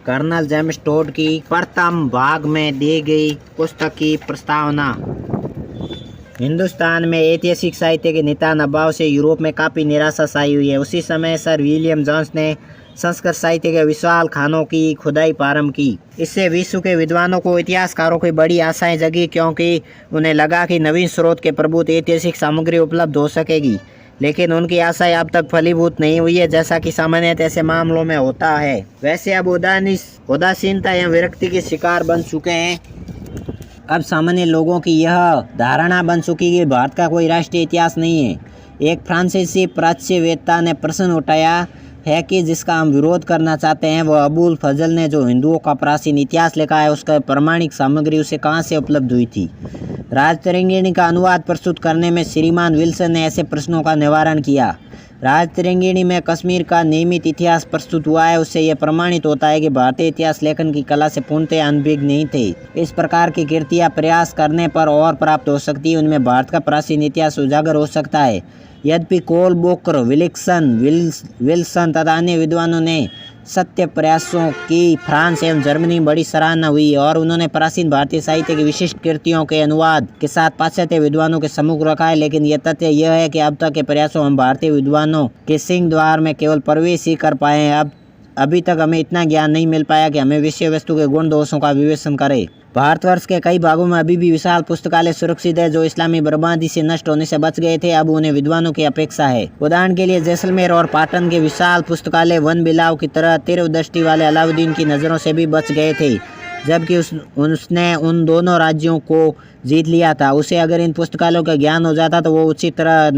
Colonel James Tod की प्रथम भाग में दी गई पुस्तक की प्रस्तावना। हिंदुस्तान में ऐतिहासिक साहित्य के नितान अभाव से यूरोप में काफ़ी निराशा छाई हुई है। उसी समय सर विलियम जोन्स ने संस्कृत साहित्य के विशाल खानों की खुदाई प्रारंभ की। इससे विश्व के विद्वानों को, इतिहासकारों की बड़ी आशाएं जगी, क्योंकि उन्हें लगा कि नवीन स्रोत के प्रभुत्व ऐतिहासिक सामग्री उपलब्ध हो सकेगी। लेकिन उनकी आशाएं अब तक फलीभूत नहीं हुई है, जैसा कि सामान्यतः ऐसे मामलों में होता है। वैसे अब उदासीनता या विरक्ति के शिकार बन चुके हैं। अब सामान्य लोगों की यह धारणा बन चुकी कि भारत का कोई राष्ट्रीय इतिहास नहीं है। एक फ्रांसीसी प्राच्यवेत्ता ने प्रश्न उठाया है कि जिसका हम विरोध करना चाहते हैं, वह अबुल फजल ने जो हिंदुओं का प्राचीन इतिहास लिखा है, उसका प्रमाणिक सामग्री उसे कहाँ से उपलब्ध हुई थी। राजतरंगिणी का अनुवाद प्रस्तुत करने में श्रीमान विल्सन ने ऐसे प्रश्नों का निवारण किया। राजतरंगिणी में कश्मीर का नियमित इतिहास प्रस्तुत हुआ है। उससे यह प्रमाणित होता है कि भारतीय इतिहास लेखन की कला से पूर्णतः अनभिज्ञ नहीं थे। इस प्रकार की कृतियाँ प्रयास करने पर और प्राप्त हो सकती है। उनमें भारत का प्राचीन इतिहास उजागर हो सकता है। यद्यपि कोलबोकर, विल्सन तथा अन्य विद्वानों ने सत्य प्रयासों की फ्रांस एवं जर्मनी में बड़ी सराहना हुई और उन्होंने प्राचीन भारतीय साहित्य की विशिष्ट कृतियों के अनुवाद के साथ पाश्चात्य विद्वानों के सम्मुख रखा है। लेकिन यह तथ्य यह है कि अब तक के प्रयासों हम भारतीय विद्वानों के सिंह द्वार में केवल प्रवेश ही कर पाए हैं। अभी तक हमें इतना ज्ञान नहीं मिल पाया कि हमें विषय वस्तु के गुण दोषों का विवेचन करें। भारतवर्ष के कई भागों में अभी भी विशाल पुस्तकालय सुरक्षित है, जो इस्लामी बर्बादी से नष्ट होने से बच गए थे। अब उन्हें विद्वानों की अपेक्षा है। उदाहरण के लिए जैसलमेर और पाटन के विशाल पुस्तकालय वन बिलाव की तरह तीव्र दृष्टि वाले अलाउद्दीन की नज़रों से भी बच गए थे, जबकि उसने उन दोनों राज्यों को जीत लिया था। उसे अगर इन पुस्तकालयों का ज्ञान हो जाता तो वो उसी तरह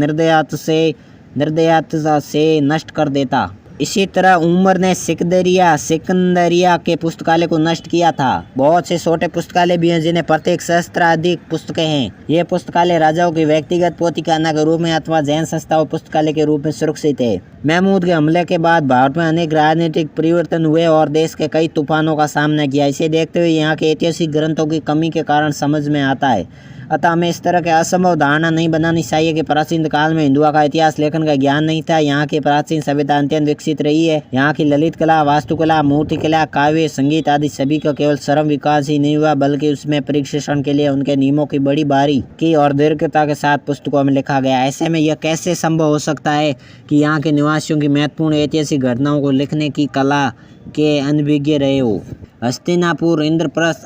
निर्दयता से नष्ट कर देता। इसी तरह उमर ने सिकंदरिया के पुस्तकालय को नष्ट किया था। बहुत से छोटे पुस्तकालय भी हैं जिन्हें प्रत्येक सहस्त्राधिक पुस्तकें हैं। ये पुस्तकालय राजाओं की व्यक्तिगत पोथीखाना के रूप में अथवा जैन संस्थाओं पुस्तकालय के रूप में सुरक्षित है। महमूद के हमले के बाद भारत में अनेक राजनीतिक परिवर्तन हुए और देश के कई तूफानों का सामना किया। इसे देखते हुए यहाँ के ऐतिहासिक ग्रंथों की कमी के कारण समझ में आता है। अतः हमें इस तरह के असंभव धारणा नहीं बनानी चाहिए कि प्राचीन काल में हिंदुओं का इतिहास लेखन का ज्ञान नहीं था। यहाँ की प्राचीन सभ्यता अत्यंत विकसित रही है। यहाँ की ललित कला, वास्तुकला, मूर्तिकला, काव्य, संगीत आदि सभी का केवल श्रम विकास ही नहीं हुआ, बल्कि उसमें प्रशिक्षण के लिए उनके नियमों की बड़ी बारीकी और दीर्घता के साथ पुस्तकों में लिखा गया। ऐसे में यह कैसे संभव हो सकता है कि यहाँ के निवासियों की महत्वपूर्ण ऐतिहासिक घटनाओं को लिखने की कला के अनभिज्ञ रहे हो। हस्तिनापुर, इंद्रप्रस्थ,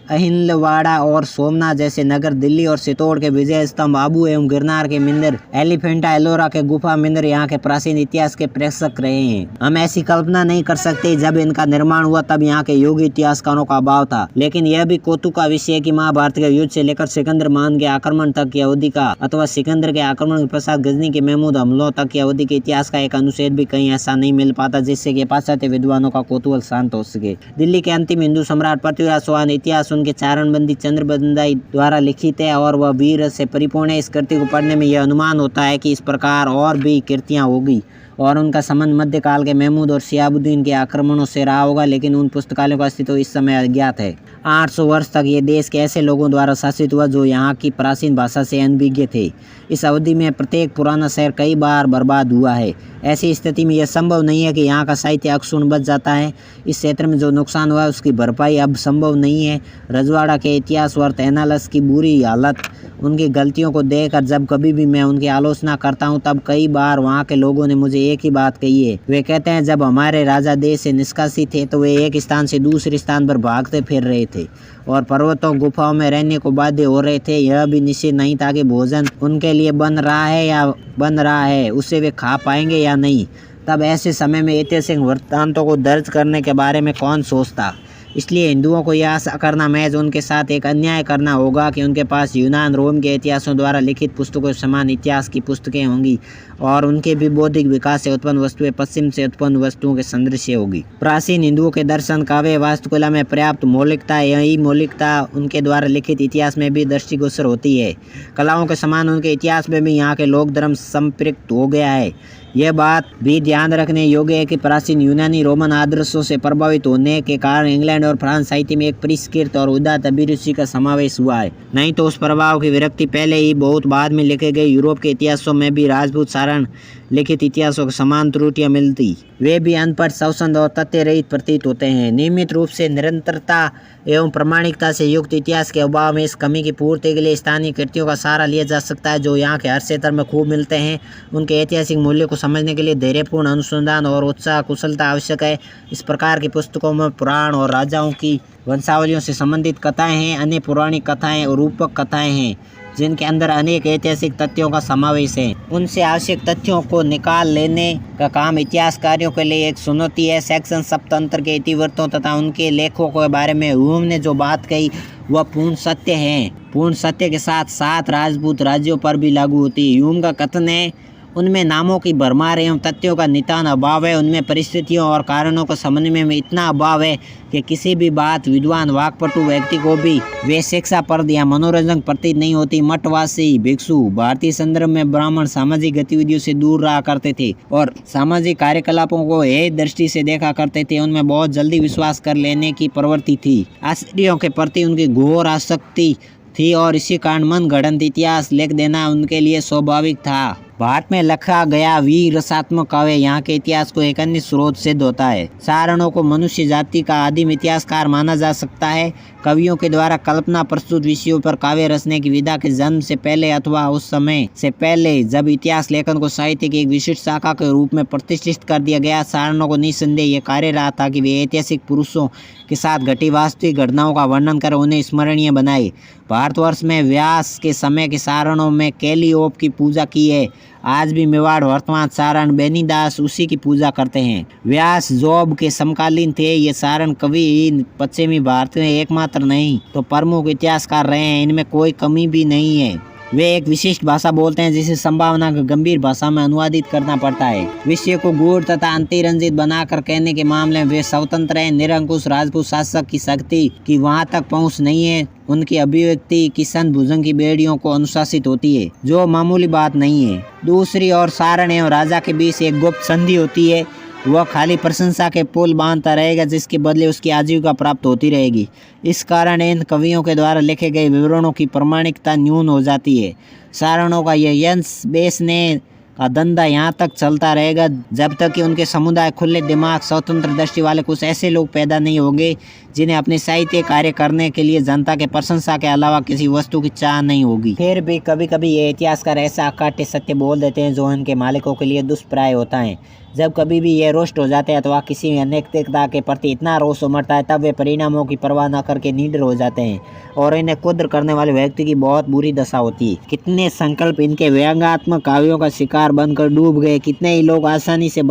अहिलवाड़ा और सोमनाथ जैसे नगर, दिल्ली और चित्तौड़ के विजय स्तंभ, आबू एवं गिरनार के मंदिर, एलिफेंटा एलोरा के गुफा मंदिर यहाँ के प्राचीन इतिहास के प्रेषक रहे हैं। हम ऐसी कल्पना नहीं कर सकते जब इनका निर्माण हुआ तब यहाँ के योगी इतिहासकारों का अभाव था। लेकिन यह भी कौतुक का विषय है कि महाभारत के युद्ध से लेकर सिकंदर महान के आक्रमण तक की अवधि का अथवा सिकंदर के आक्रमण के पश्चात गजनी के महमूद हमलों तक की अवधि के इतिहास का एक अनुच्छेद भी कहीं ऐसा नहीं मिल पाता जिससे कि पाश्चात्य विद्वानों का कौतूहल शांत हो सके। दिल्ली के अंतिम हिंदू सम्राट पृथ्वीराज चौहान इतिहास उनके चारणबंदी चंद्रबंदाई द्वारा लिखित है और वह वीर से परिपूर्ण है। इस कृति को पढ़ने में यह अनुमान होता है कि इस प्रकार और भी कृतियाँ होगी और उनका संबंध मध्यकाल के महमूद और शिहाबुद्दीन के आक्रमणों से रहा होगा, लेकिन उन पुस्तकालयों का अस्तित्व इस समय अज्ञात है। 800 वर्ष तक ये देश के ऐसे लोगों द्वारा शासित हुआ जो यहाँ की प्राचीन भाषा से अनभिज्ञ थे। इस अवधि में प्रत्येक पुराना शहर कई बार बर्बाद हुआ है। ऐसी स्थिति में यह संभव नहीं है कि यहाँ का साहित्य अक्षुण्ण बच जाता है। इस क्षेत्र में जो नुकसान हुआ है उसकी भरपाई अब संभव नहीं है। रजवाड़ा के इतिहास वर्त एनालस की बुरी हालत, उनकी गलतियों को देखकर जब कभी भी मैं उनकी आलोचना करता हूँ तब कई बार वहाँ के लोगों ने मुझे एक ही बात कही है। वे कहते हैं जब हमारे राजा देश से निष्कासित थे तो वे एक स्थान से दूसरे स्थान पर भागते फिर रहे थे और पर्वतों गुफाओं में रहने को बाध्य हो रहे थे। यह भी निश्चित नहीं था कि भोजन उनके लिए बन रहा है उसे वे खा पाएंगे या नहीं। तब ऐसे समय में ऐतिहासिक वृत्तांतों को दर्ज करने के बारे में कौन सोचता। इसलिए हिंदुओं को यह आशा करना महज उनके साथ एक अन्याय करना होगा कि उनके पास यूनान रोम के इतिहासों द्वारा लिखित पुस्तकों समान इतिहास की पुस्तकें होंगी और उनके भी बौद्धिक विकास से उत्पन्न वस्तुएं पश्चिम से उत्पन्न वस्तुओं के सदृश्य होगी। प्राचीन हिंदुओं के दर्शन, काव्य, वास्तुकला में पर्याप्त मौलिकता, यही मौलिकता उनके द्वारा लिखित इतिहास में भी दृष्टिगोचर होती है। कलाओं के समान उनके इतिहास में भी यहाँ के लोक धर्म संपृक्त हो गया है। यह बात भी ध्यान रखने योग्य है कि प्राचीन यूनानी रोमन आदर्शों से प्रभावित होने के कारण इंग्लैंड और फ्रांस साहित्य में एक परिष्कृत और उदात्त अभिरुचि का समावेश हुआ है। नहीं तो उस प्रभाव की विरक्ति पहले ही बहुत बाद में लिखे गए यूरोप के इतिहासों में भी राजपूत सारण लिखित इतिहासों की समान त्रुटियां मिलती। वे भी अनपढ़, स्वच्छंद और तथ्य रहित प्रतीत होते हैं। नियमित रूप से निरंतरता एवं प्रामाणिकता से युक्त इतिहास के अभाव में इस कमी की पूर्ति के लिए स्थानीय कृतियों का सहारा लिया जा सकता है, जो यहाँ के हर क्षेत्र में खूब मिलते हैं। उनके ऐतिहासिक मूल्य को समझने के लिए धैर्यपूर्ण अनुसंधान और उत्साह कुशलता आवश्यक है। इस प्रकार की पुस्तकों में पुराण और राजाओं की वंशावलियों से संबंधित कथाएं हैं, अन्य पौराणिक कथाएं और रूपक कथाएं हैं, जिनके अंदर अनेक ऐतिहासिक तथ्यों का समावेश है। उनसे आवश्यक तथ्यों को निकाल लेने का काम इतिहासकारों के लिए एक चुनौती है। सेक्शन शब्दतंत्र के इतिवृत्तों तथा उनके लेखों के बारे में ह्यूम ने जो बात कही वह पूर्ण सत्य है। पूर्ण सत्य के साथ साथ राजपूत राज्यों पर भी लागू होती है। ह्यूम का कथन है, उनमें नामों की भरमार एवं तथ्यों का नितान अभाव है। उनमें परिस्थितियों और कारणों को समझने में इतना अभाव है कि किसी भी बात विद्वान वाकपटु व्यक्ति को भी वे शिक्षाप्रद या मनोरंजन प्रतीत नहीं होती। मठवासी भिक्षु भारतीय संदर्भ में ब्राह्मण सामाजिक गतिविधियों से दूर रहा करते थे और सामाजिक कार्यकलापों को हेय दृष्टि से देखा करते थे। उनमें बहुत जल्दी विश्वास कर लेने की प्रवृत्ति थी। आश्चर्यों के प्रति उनकी घोर आसक्ति थी और इसी कारण मन गढ़ंत इतिहास लिख देना उनके लिए स्वाभाविक था। भारत में लिखा गया वीर रसात्मक काव्य यहाँ के इतिहास को एक अन्य स्रोत सिद्ध होता है। सारणों को मनुष्य जाति का आदिम इतिहासकार माना जा सकता है। कवियों के द्वारा कल्पना प्रस्तुत विषयों पर काव्य रचने की विधा के जन्म से पहले अथवा उस समय से पहले जब इतिहास लेखन को साहित्य की एक विशिष्ट शाखा के रूप में प्रतिष्ठित कर दिया गया, सारणों को निस्संदेह ये कार्य रहा था कि वे ऐतिहासिक पुरुषों के साथ घटी वास्तविक घटनाओं का वर्णन कर उन्हें स्मरणीय बनाए। भारतवर्ष में व्यास के समय के सारणों में कैलियोप की पूजा की है। आज भी मेवाड़ वर्तमान सारण बेनीदास उसी की पूजा करते हैं। व्यास जोब के समकालीन थे। ये सारण कवि पश्चिमी भारत में एकमात्र नहीं तो प्रमुख इतिहासकार रहे हैं। इनमें कोई कमी भी नहीं है। वे एक विशिष्ट भाषा बोलते हैं जिसे संभावना को गंभीर भाषा में अनुवादित करना पड़ता है। विषय को गूढ़ तथा अतिरंजित बनाकर कहने के मामले में वे स्वतंत्र हैं। निरंकुश राजपूत शासक की शक्ति की वहां तक पहुंच नहीं है। उनकी अभिव्यक्ति किशन भुजंग की बेड़ियों को अनुशासित होती है, जो मामूली बात नहीं है। दूसरी ओर सारण एवं राजा के बीच एक गुप्त संधि होती है। वह खाली प्रशंसा के पुल बांधता रहेगा, जिसके बदले उसकी आजीविका प्राप्त होती रहेगी। इस कारण इन कवियों के द्वारा लिखे गए विवरणों की प्रामाणिकता न्यून हो जाती है। सारणों का यह यंश बेचने का धंधा यहाँ तक चलता रहेगा जब तक कि उनके समुदाय खुले दिमाग, स्वतंत्र दृष्टि वाले कुछ ऐसे लोग पैदा नहीं होंगे जिन्हें अपने साहित्य कार्य करने के लिए जनता के प्रशंसा के अलावा किसी वस्तु की चाह नहीं होगी। फिर भी कभी कभी ये इतिहासकार ऐसा अकाट्य सत्य बोल देते हैं जो इनके मालिकों के लिए दुष्प्राय होता है। जब कभी भी ये रोस्ट हो जाते हैं अथवा किसी अनैतिकता के प्रति इतना रोष उमड़ता है, तब वे परिणामों की परवाह न करके निडर हो जाते हैं और इन्हें कुद्र करने वाले व्यक्ति की बहुत बुरी दशा होती है। कितने संकल्प इनके व्यंग्यात्मक काव्यों का शिकार बनकर डूब गए। कितने ही लोग आसानी से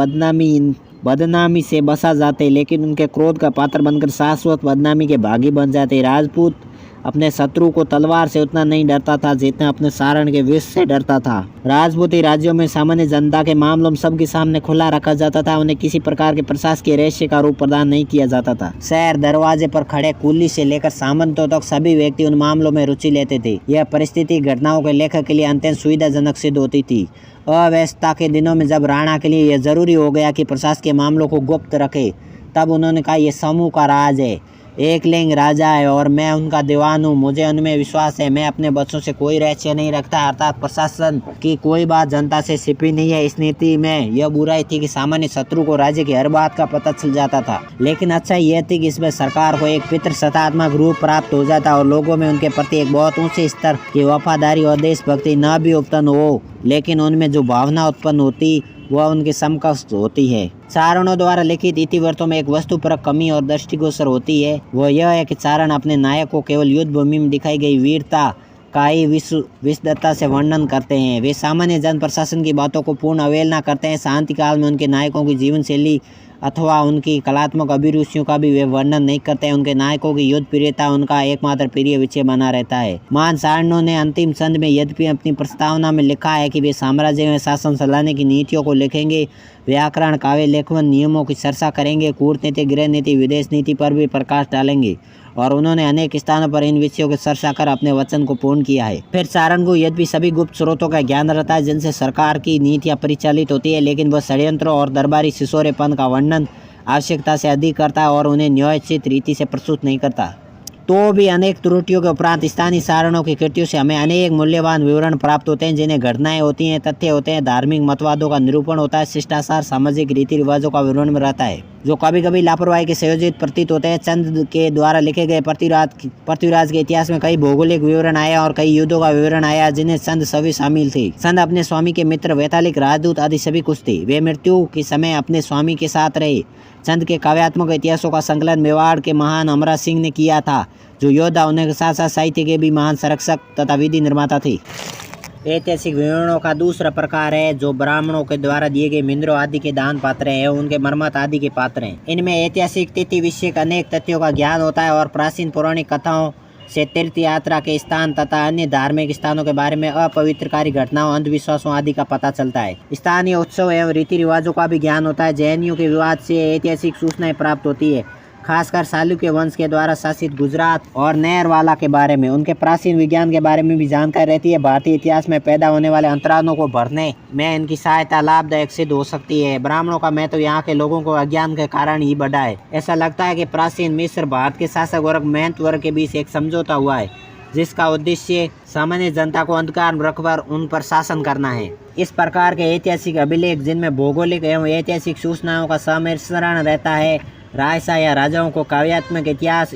बदनामी से बसा जाते, लेकिन उनके क्रोध का पात्र बनकर शाश्वत बदनामी के भागी बन जाते। राजपूत अपने शत्रु को तलवार से उतना नहीं डरता था जितना अपने सारण के विष से डरता था। राजपूती राज्यों में सामान्य जनता के मामलों में सबके सामने खुला रखा जाता था। उन्हें किसी प्रकार के प्रशासकीय रहस्य का रूप प्रदान नहीं किया जाता था। शहर दरवाजे पर खड़े कुली से लेकर सामंतों तक सभी व्यक्ति उन मामलों में रुचि लेते थे। यह परिस्थिति घटनाओं के लेखक के लिए अत्यंत सुविधाजनक सिद्ध होती थी। अव्यवस्था के दिनों में जब राणा के लिए यह जरूरी हो गया कि प्रशासकीय मामलों को गुप्त रखे, तब उन्होंने कहा, यह समूह का राज है, एक लिंग राजा है और मैं उनका दीवान हूँ। मुझे उनमें विश्वास है। मैं अपने बच्चों से कोई रहस्य नहीं रखता, अर्थात प्रशासन की कोई बात जनता से छिपी नहीं है। इस नीति में यह बुराई थी कि सामान्य शत्रु को राज्य की हर बात का पता चल जाता था, लेकिन अच्छा यह थी कि इसमें सरकार को एक पितृसत्तात्मक रूप प्राप्त हो जाता और लोगों में उनके प्रति एक बहुत ऊंचे स्तर की वफादारी और देशभक्ति न भी उत्पन्न हो, लेकिन उनमें जो भावना उत्पन्न होती वह उनके समकक्ष होती है। चारणों द्वारा लिखित इतिवृत्तों में एक वस्तुपरक कमी और दृष्टिगोचर होती है। वह यह है कि चारण अपने नायक को केवल युद्ध भूमि में दिखाई गई वीरता का ही विशदता से वर्णन करते हैं। वे सामान्य जन प्रशासन की बातों को पूर्ण अवहेलना करते हैं। शांति काल में उनके नायकों की जीवन शैली अथवा उनकी कलात्मक अभिरुचियों का भी वे वर्णन नहीं करते हैं। उनके नायकों की युद्ध प्रियता उनका एकमात्र प्रिय विषय बना रहता है। महान सारणों ने अंतिम संध में यद्यपि अपनी प्रस्तावना में लिखा है कि वे साम्राज्य में शासन चलाने की नीतियों को लिखेंगे, व्याकरण, काव्य लेखन नियमों की चर्चा करेंगे, कूटनीति, गृह नीति, विदेश नीति पर भी प्रकाश डालेंगे और उन्होंने अनेक स्थानों पर इन विषयों की चर्चा कर अपने वचन को पूर्ण किया है। फिर चारण को यद्यपि सभी गुप्त स्रोतों का ज्ञान रहता है जिनसे सरकार की नीतियाँ परिचालित होती है, लेकिन वह षड्यंत्रों और दरबारी सिसोरेपन का वर्णन आवश्यकता से अधिक करता है और उन्हें न्यायोचित रीति से प्रस्तुत नहीं करता। तो भी अनेक त्रुटियों के उपरांत स्थानीय चारणों की कृतियों से हमें अनेक मूल्यवान विवरण प्राप्त होते हैं, जिन्हें घटनाएं होती हैं, तथ्य होते हैं, धार्मिक मतवादों का निरूपण होता है, शिष्टाचार, सामाजिक रीति रिवाजों का विवरण में रहता है, जो कभी कभी लापरवाही के संयोजित प्रतीत होते हैं। चंद के द्वारा लिखे गए पृथ्वीराज के इतिहास में कई भौगोलिक विवरण आया और कई युद्धों का विवरण आया, जिन्हें चंद सभी शामिल थे। चंद अपने स्वामी के मित्र, वैतालिक, राजदूत आदि सभी कुछ थे। वे मृत्यु के समय अपने स्वामी के साथ रहे। चंद के काव्यात्मक इतिहासों का संकलन मेवाड़ के महान अमरा सिंह ने किया था, जो योद्धा होने के साथ साथ साहित्य के भी महान संरक्षक तथा विधि निर्माता थे। ऐतिहासिक विवरणों का दूसरा प्रकार है जो ब्राह्मणों के द्वारा दिए गए मिंद्रों आदि के दान पात्र हैं, उनके मर्मत आदि के पात्र हैं। इनमें ऐतिहासिक तिथि विषयक अनेक तथ्यों का ज्ञान होता है और प्राचीन पौराणिक कथाओं से तीर्थ यात्रा के स्थान तथा अन्य धार्मिक स्थानों के बारे में अपवित्रकारी घटनाओं, अंधविश्वासों आदि का पता चलता है। स्थानीय उत्सव एवं रीति रिवाजों का भी ज्ञान होता है। जैनियों के विवाद से ऐतिहासिक सूचनाएं प्राप्त होती है, खासकर चालुक्य वंश के द्वारा शासित गुजरात और नहरवाला के बारे में। उनके प्राचीन विज्ञान के बारे में भी जानकारी रहती है। भारतीय इतिहास में पैदा होने वाले अंतरालों को भरने में इनकी सहायता लाभदायक सिद्ध हो सकती है। ब्राह्मणों का महत्व यहाँ के लोगों को अज्ञान के कारण ही बढ़ा है। ऐसा लगता है कि प्राचीन मिस्र भारत के शासक वर्ग महंत वर्ग के बीच एक समझौता हुआ है, जिसका उद्देश्य सामान्य जनता को अंधकार में रखकर उन पर शासन करना है। इस प्रकार के ऐतिहासिक अभिलेख जिनमें भौगोलिक एवं ऐतिहासिक सूचनाओं का सम्मिश्रण रहता है, राजशाह या राजाओं को काव्यात्मक इतिहास,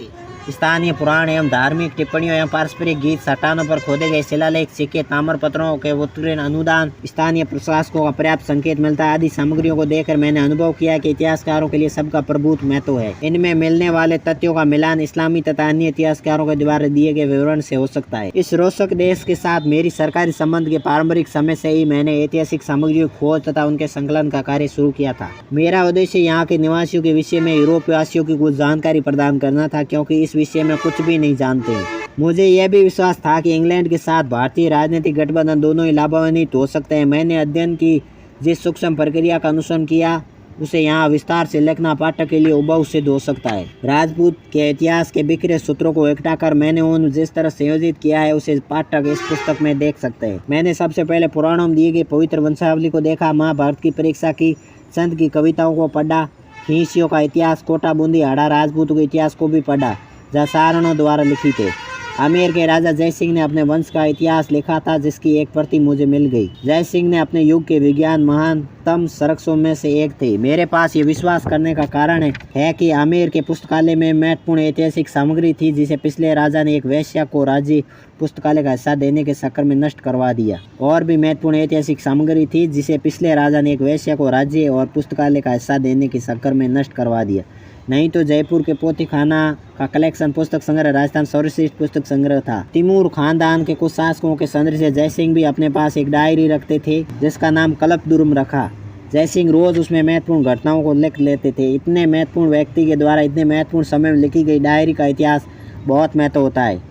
स्थानीय पुराण एवं धार्मिक टिप्पणियों एवं पारस्परिक गीत, चट्टानों पर खोदे गए शिलालेख, सिक्के, ताम्रपत्रों के उत्कीर्ण अनुदान, स्थानीय प्रशासकों का पर्याप्त संकेत मिलता है। आदि सामग्रियों को देखकर मैंने अनुभव किया कि इतिहासकारों के लिए सबका प्रभुत्व महत्व है। इनमें मिलने वाले तथ्यों का मिलान इस्लामी तथा अन्य इतिहासकारों के द्वारा दिए गए विवरण से हो सकता है। इस रोचक देश के साथ मेरी सरकारी संबंध के पारंपरिक समय से ही मैंने ऐतिहासिक सामग्रियों की खोज तथा उनके संकलन का कार्य शुरू किया था। मेरा उद्देश्य यहाँ के निवासियों के विषय में यूरोपवासियों की कुछ जानकारी प्रदान करना था, क्योंकि इस विषय में कुछ भी नहीं जानते। मुझे यह भी विश्वास था कि इंग्लैंड के साथ भारतीय राजनीतिक गठबंधन दोनों ही लाभान्वित हो सकते हैं। मैंने अध्ययन की जिस सूक्ष्म प्रक्रिया का अनुसरण किया उसे यहाँ विस्तार से लिखना पाठक के लिए उबाऊ सिद्ध हो सकता है। राजपूत के इतिहास के बिखरे सूत्रों को इकट्ठा कर मैंने उन जिस तरह संयोजित किया है उसे पाठक इस पुस्तक में देख सकते हैं। मैंने सबसे पहले पुराणों में दिए गए पवित्र वंशावली को देखा, महाभारत की परीक्षा की, चंद की कविताओं को पढ़ा, हिंसियों का इतिहास, कोटा बूंदी हाड़ा राजपूतों के इतिहास को भी पढ़ा जो चारणों द्वारा लिखी थे। आमेर के राजा जय सिंह ने अपने वंश का इतिहास लिखा था, जिसकी एक प्रति मुझे मिल गई। जय सिंह ने अपने युग के विज्ञान महानतम संरक्षकों में से एक थे। मेरे पास ये विश्वास करने का कारण है कि आमेर के पुस्तकालय में महत्वपूर्ण ऐतिहासिक सामग्री थी, जिसे पिछले राजा ने एक वेश्या को राज्य पुस्तकालय का हिस्सा देने के चक्कर में नष्ट करवा दिया। और भी महत्वपूर्ण ऐतिहासिक सामग्री थी जिसे पिछले राजा ने एक वेश्या को राज्य और पुस्तकालय का हिस्सा देने के चक्कर में नष्ट करवा दिया। नहीं तो जयपुर के पोथीखाना का कलेक्शन पुस्तक संग्रह राजस्थान सर्वश्रेष्ठ पुस्तक संग्रह था। तिमूर खानदान के कुछ शासकों के संदर्भ से जय सिंह भी अपने पास एक डायरी रखते थे, जिसका नाम कल्पद्रुम रखा। जय सिंह रोज उसमें महत्वपूर्ण घटनाओं को लिख लेते थे। इतने महत्वपूर्ण व्यक्ति के द्वारा इतने महत्वपूर्ण समय में लिखी गई डायरी का इतिहास बहुत महत्व होता है।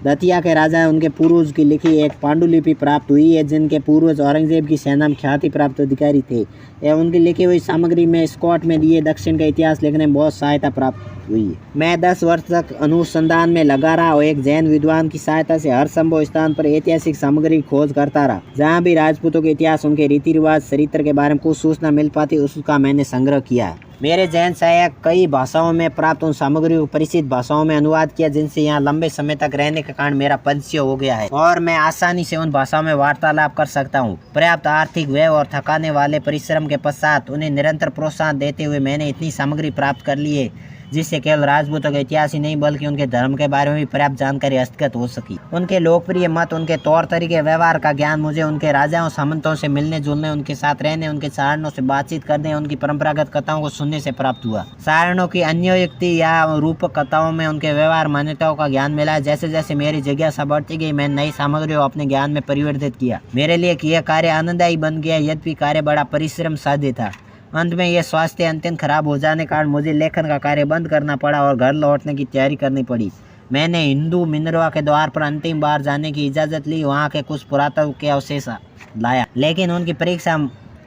दतिया के राजा उनके पूर्वज की लिखी एक पांडुलिपि प्राप्त हुई है, जिनके पूर्वज औरंगजेब की सेना में ख्याति प्राप्त अधिकारी थे। एवं उनकी लिखी हुई सामग्री में स्कॉट में दिए दक्षिण का इतिहास लिखने में बहुत सहायता प्राप्त हुई है। मैं 10 वर्ष तक अनुसंधान में लगा रहा और एक जैन विद्वान की सहायता से हर संभव स्थान पर ऐतिहासिक सामग्री खोज करता रहा। जहाँ भी राजपूतों के इतिहास, उनके रीति रिवाज, चरित्र के बारे में कुछ सूचना मिल पाती उसका मैंने संग्रह किया। मेरे जैन सहायक कई भाषाओं में प्राप्त उन सामग्री को परिचित भाषाओं में अनुवाद किया, जिनसे यहाँ लंबे समय तक रहने के कारण मेरा परिचय हो गया है और मैं आसानी से उन भाषाओं में वार्तालाप कर सकता हूँ। पर्याप्त आर्थिक व्यय और थकाने वाले परिश्रम के पश्चात उन्हें निरंतर प्रोत्साहन देते हुए मैंने इतनी सामग्री प्राप्त कर ली है, जिससे केवल राजपूतों का इतिहास ही नहीं बल्कि उनके धर्म के बारे में भी पर्याप्त जानकारी हस्तगत हो सकी। उनके लोकप्रिय मत, उनके तौर तरीके, व्यवहार का ज्ञान मुझे उनके राजाओं सामंतों से मिलने जुलने, उनके साथ रहने, उनके चारणों से बातचीत करने, उनकी परंपरागत कथाओं को सुनने से प्राप्त हुआ। चारणों की अन्योक्ति या रूपक कथाओं में उनके व्यवहार मान्यताओं का ज्ञान मिला। जैसे जैसे मेरी जिज्ञासा बढ़ती गई, मैंने नई सामग्री को अपने ज्ञान में परिवर्तित किया। मेरे लिए यह कार्य आनंददायी बन गया, यद्यपि कार्य बड़ा परिश्रम साध्य था। अंत में यह स्वास्थ्य अत्यंत खराब हो जाने के कारण मुझे लेखन का कार्य बंद करना पड़ा और घर लौटने की तैयारी करनी पड़ी। मैंने हिंदू मिनरवा के द्वार पर अंतिम बार जाने की इजाज़त ली, वहाँ के कुछ पुरातत्व के अवशेष लाया, लेकिन उनकी परीक्षा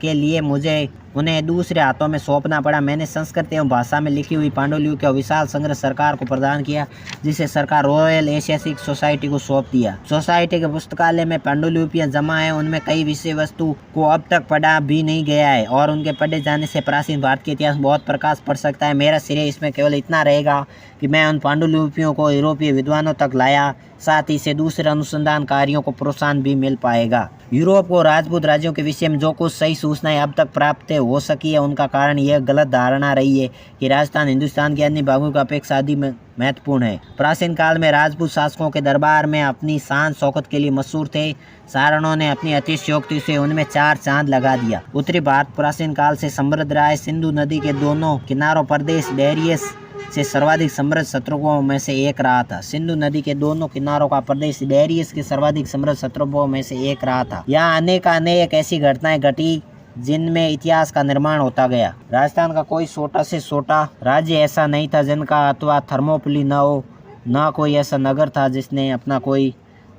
के लिए मुझे उन्हें दूसरे हाथों में सौंपना पड़ा। मैंने संस्कृत एवं भाषा में लिखी हुई पांडुलिपि का विशाल संग्रह सरकार को प्रदान किया, जिसे सरकार रॉयल एशियाटिक सोसाइटी को सौंप दिया। सोसाइटी के पुस्तकालय में पांडुलिपियां जमा है, उनमें कई विषय वस्तु को अब तक पढ़ा भी नहीं गया है और उनके पढ़े जाने से प्राचीन भारत के इतिहास बहुत प्रकाश पड़ सकता है। मेरा श्रेय इसमें केवल इतना रहेगा कि मैं उन पांडुलिपियों को यूरोपीय विद्वानों तक लाया, साथ ही से दूसरे अनुसंधान कार्यों को प्रोत्साहन भी मिल पाएगा। यूरोप को राजपूत राज्यों के विषय में जो कुछ सही सूचनाएं अब तक प्राप्त हो सकी है, उनका कारण यह गलत धारणा रही है कि राजस्थान हिंदुस्तान के अन्य भागों की अपेक्षा अधिक महत्वपूर्ण है। प्राचीन काल में राजपूत शासकों के दरबार में अपनी शान शौकत के लिए मशहूर थे। सारणों ने अपनी अतिशयोक्ति से उनमें 4 चांद लगा दिया। उत्तरी भारत प्राचीन काल से समृद्ध रहा है। सिंधु नदी के दोनों किनारों प्रदेश डेरियस से सर्वाधिक समृद्ध शत्रुओं में से एक रहा था। सिंधु नदी के दोनों किनारों का प्रदेश डेरियस के सर्वाधिक समृद्ध शत्रुओं में से एक रहा था। यहाँ अनेक ऐसी घटनाएं घटी जिनमें इतिहास का निर्माण होता गया। राजस्थान का कोई छोटा से छोटा राज्य ऐसा नहीं था जिनका अथवा थर्मोपिली न हो, न कोई ऐसा नगर था जिसने अपना कोई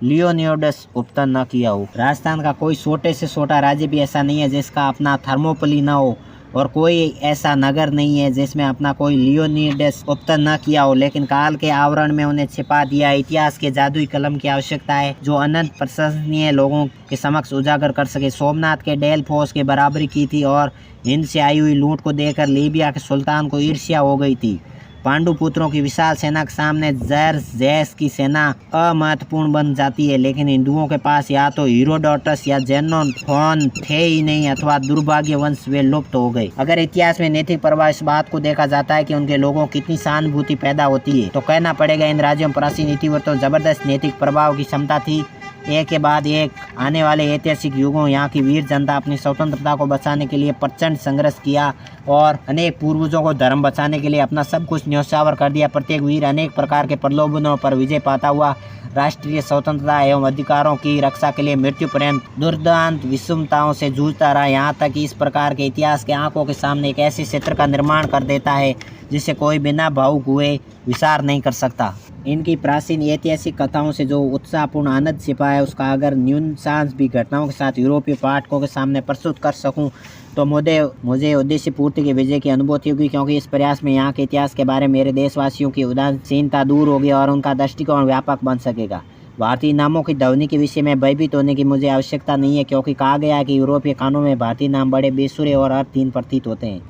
लियोनिडास उपतन न किया हो। राजस्थान का कोई छोटे से छोटा राज्य भी ऐसा नहीं है जिसका अपना थर्मोपिली न हो, और कोई ऐसा नगर नहीं है जिसमें अपना कोई लियोनिडास उपतन न किया हो, लेकिन काल के आवरण में उन्हें छिपा दिया। इतिहास के जादुई कलम की आवश्यकता है जो अनंत प्रशंसनीय लोगों के समक्ष उजागर कर सके। सोमनाथ के डेल्फोस की बराबरी की थी और हिंद से आई हुई लूट को देखकर लीबिया के सुल्तान को ईर्ष्या हो गई थी। पांडु पुत्रों की विशाल सेना के सामने जैस की सेना अमहत्वपूर्ण बन जाती है, लेकिन हिंदुओं के पास या तो हीरोडोटस या जेनोफोन थे ही नहीं, अथवा दुर्भाग्यवश वे लुप्त हो गए। अगर इतिहास में नैतिक प्रभाव इस बात को देखा जाता है कि उनके लोगों को कितनी सहानुभूति पैदा होती है, तो कहना पड़ेगा इन राज्यों में प्राचीन इतिवृत्तों जबरदस्त नैतिक प्रभाव की क्षमता थी। एक के बाद एक आने वाले ऐतिहासिक युगों यहाँ की वीर जनता अपनी स्वतंत्रता को बचाने के लिए प्रचंड संघर्ष किया और अनेक पूर्वजों को धर्म बचाने के लिए अपना सब कुछ न्योछावर कर दिया। प्रत्येक वीर अनेक प्रकार के प्रलोभनों पर विजय पाता हुआ राष्ट्रीय स्वतंत्रता एवं अधिकारों की रक्षा के लिए मृत्यु पर्यंत दुर्दांत विषमताओं से जूझता रहा। यहाँ तक कि इस प्रकार के इतिहास के आंखों के सामने एक ऐसे चित्र का निर्माण कर देता है जिसे कोई बिना भावुक हुए विचार नहीं कर सकता। इनकी प्राचीन ऐतिहासिक कथाओं से जो उत्साहपूर्ण आनंद छिपा है, उसका अगर न्यूनसांश भी घटनाओं के साथ यूरोपीय पाठकों के सामने प्रस्तुत कर सकूं, तो मुझे उद्देश्य पूर्ति के विजय की अनुभूति होगी, क्योंकि इस प्रयास में यहाँ के इतिहास के बारे में मेरे देशवासियों की उदासीनता दूर होगी और उनका दृष्टिकोण व्यापक बन सकेगा। भारतीय नामों की ध्वनि के विषय में भयभीत होने की मुझे आवश्यकता नहीं है, क्योंकि कहा गया है कि यूरोपीय कानों में भारतीय नाम बड़े बेसुरे और अर्थहीन प्रतीत होते हैं।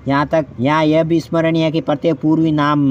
यहाँ यह भी स्मरणीय है कि प्रत्येक पूर्वी नाम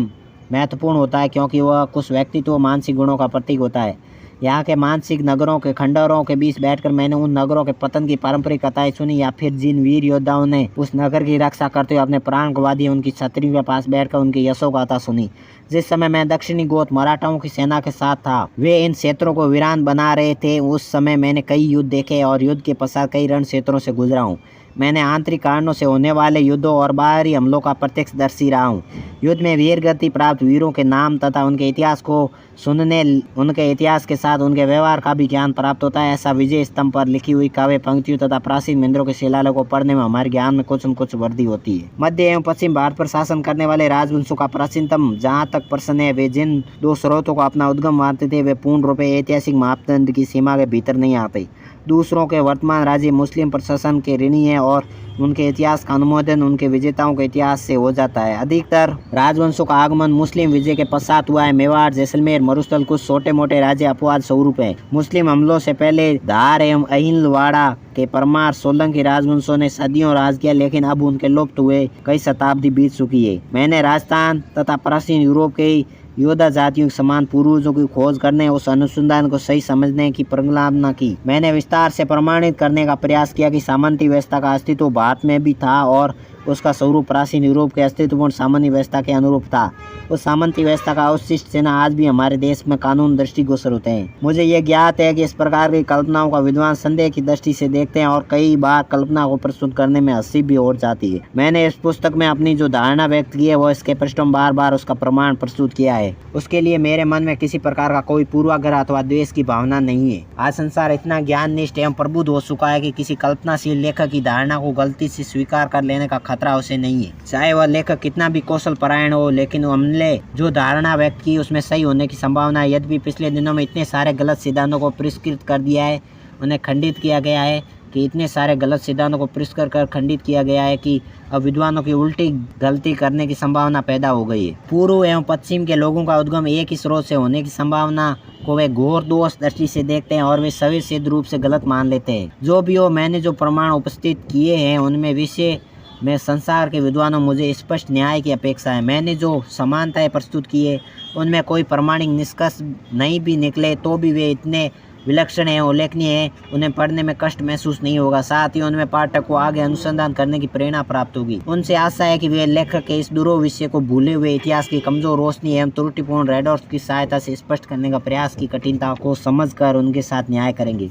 महत्वपूर्ण होता है, क्योंकि वह कुछ व्यक्तित्व मानसिक गुणों का प्रतीक होता है। यहाँ के मानसिक नगरों के खंडहरों के बीच बैठकर मैंने उन नगरों के पतन की पारंपरिक कथाएं सुनी, या फिर जिन वीर योद्धाओं ने उस नगर की रक्षा करते हुए अपने प्राण गंवा दिए, उनकी छतरी के पास बैठकर उनकी यशो गाथा सुनी। जिस समय मैं दक्षिणी गोत मराठाओं की सेना के साथ था, वे इन क्षेत्रों को वीरान बना रहे थे। उस समय मैंने कई युद्ध देखे और युद्ध के पश्चात कई रण क्षेत्रों से गुजरा हूँ। मैंने आंतरिक कारणों से होने वाले युद्धों और बाहरी हमलों का प्रत्यक्षदर्शी रहा हूँ। युद्ध में वीर गति प्राप्त वीरों के नाम तथा उनके इतिहास को सुनने उनके इतिहास के साथ उनके व्यवहार का भी ज्ञान प्राप्त होता है। ऐसा विजय स्तंभ पर लिखी हुई काव्य पंक्तियों तथा प्राचीन मंदिरों के शिलालेखों को पढ़ने में हमारे ज्ञान में कुछ न कुछ वृद्धि होती है। मध्य एवं पश्चिम भारत पर शासन करने वाले राजवंशों का प्राचीनतम जहाँ तक प्रश्न है, वे जिन 2 स्रोतों को अपना उद्गम मानते थे, वे पूर्ण रूप से ऐतिहासिक मापदंड की सीमा के भीतर नहीं आते। दूसरों के वर्तमान राज्य मुस्लिम प्रशासन के ऋणी है और उनके इतिहास का अनुमोदन उनके विजेताओं के इतिहास से हो जाता है। अधिकतर राजवंशों का आगमन मुस्लिम विजय के पश्चात हुआ है। मेवाड़, जैसलमेर, मरुस्थल कुछ छोटे मोटे राज्य अपवाद स्वरूप हैं। मुस्लिम हमलों से पहले धार एवं अहिलवाड़ा के परमार सोलंकी राजवंशों ने सदियों राज किया, लेकिन अब उनके लुप्त हुए कई शताब्दी बीत चुकी है। मैंने राजस्थान तथा प्राचीन यूरोप के योद्धा जातियों के समान पूर्वजों की खोज करने, उस अनुसंधान को सही समझने की प्रगल्भना की। मैंने विस्तार से प्रमाणित करने का प्रयास किया कि सामंती व्यवस्था का अस्तित्व भारत में भी था और उसका स्वरूप प्राचीन यूरोप के अस्तित्वपूर्ण सामान्य व्यवस्था के अनुरूप था। उस सामंती व्यवस्था का अवशिष्ट चिन्ह आज भी हमारे देश में कानून दृष्टिगोचर होते हैं। मुझे ये ज्ञात है कि इस प्रकार की कल्पनाओं का विद्वान संदेह की दृष्टि से देखते हैं और कई बार कल्पना को प्रस्तुत करने में हंसी भी हो जाती है। मैंने इस पुस्तक में अपनी जो धारणा व्यक्त की है, वो इसके पृष्ठों में बार बार उसका प्रमाण प्रस्तुत किया है। उसके लिए मेरे मन में किसी प्रकार का कोई पूर्वाग्रह अथवा द्वेष की भावना नहीं है। आज संसार इतना ज्ञाननिष्ठ एवं प्रबुद्ध हो चुका है कि किसी कल्पनाशील लेखक की धारणा को गलती से स्वीकार कर लेने का खतरा उसे नहीं है। चाहे वह लेखक कितना भी कौशल परायण हो, लेकिन हमने जो धारणा व्यक्त की उसमें सही होने की संभावना है। यद्यपि पिछले दिनों में इतने सारे गलत सिद्धांतों को पुरस्कृत कर दिया है, उन्हें खंडित किया गया है, कि इतने सारे गलत सिद्धांतों को परिष्कार कर खंडित किया गया है कि अब विद्वानों की उल्टी गलती करने की संभावना पैदा हो गई है। पूर्व एवं पश्चिम के लोगों का उद्गम एक ही स्रोत से होने की संभावना को वे घोर दोष दृष्टि से देखते हैं और वे सभी सिद्ध रूप से गलत मान लेते हैं। जो भी हो, मैंने जो प्रमाण उपस्थित किए हैं उनमें विषय में संसार के विद्वानों मुझे स्पष्ट न्याय की अपेक्षा है। मैंने जो समानताएं प्रस्तुत किए उनमें कोई प्रमाणिक निष्कर्ष नहीं भी निकले तो भी वे इतने विलक्षण है, उल्लेखनीय है, उन्हें पढ़ने में कष्ट महसूस नहीं होगा। साथ ही उनमें पाठक को आगे अनुसंधान करने की प्रेरणा प्राप्त होगी। उनसे आशा है कि वे लेखक के इस दुरूह विषय को भूले हुए इतिहास की कमजोर रोशनी एवं त्रुटिपूर्ण रेडॉर्स की सहायता से स्पष्ट करने का प्रयास की कठिनता को समझकर उनके साथ न्याय करेंगे।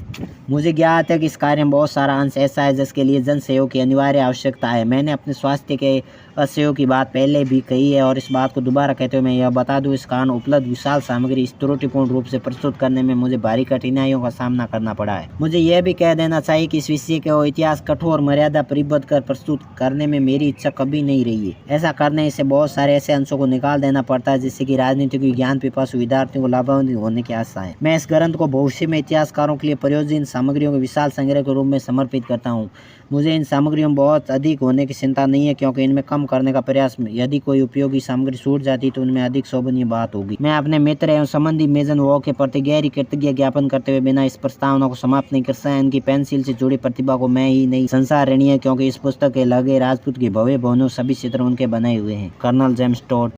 मुझे ज्ञात है कि इस कार्य में बहुत सारा अंश ऐसा है जिसके लिए जन सहयोग की अनिवार्य आवश्यकता है। मैंने अपने स्वास्थ्य के असहयोग की बात पहले भी कही है और इस बात को दोबारा कहते हुए मैं यह बता दूं, इस कारण उपलब्ध विशाल सामग्री इस त्रुटिपूर्ण रूप से प्रस्तुत करने में मुझे भारी कठिनाइयों का सामना करना पड़ा है। मुझे यह भी कह देना चाहिए कि इस विषय को इतिहास कठोर मर्यादा परिबद्ध कर प्रस्तुत करने में मेरी इच्छा कभी नहीं रही है। ऐसा करने से बहुत सारे ऐसे अंशों को निकाल देना पड़ता है जिससे कि राजनीतिक विज्ञान पिपासु विद्यार्थियों को लाभान्वित होने की आशा है। मैं इस ग्रंथ को भविष्य में इतिहासकारों के लिए प्रयोजन सामग्रियों के विशाल संग्रह के रूप में समर्पित करता हूँ। मुझे इन सामग्रियों में बहुत अधिक होने की चिंता नहीं है, क्योंकि इनमें कम करने का प्रयास में यदि कोई उपयोगी सामग्री छूट जाती तो उनमें अधिक शोभनीय बात होगी। मैं अपने मित्र एवं संबंधी मेजन वॉ के प्रति गहरी कृतज्ञता ज्ञापन करते हुए बिना इस प्रस्तावना को समाप्त नहीं कर सकता। इनकी पेंसिल से जुड़ी प्रतिभा को मैं ही नहीं संसार ऋणी है, क्योंकि इस पुस्तक के लगे राजपूत के भव्य भवनों सभी चित्र उनके बनाए हुए हैं। Colonel James Tod.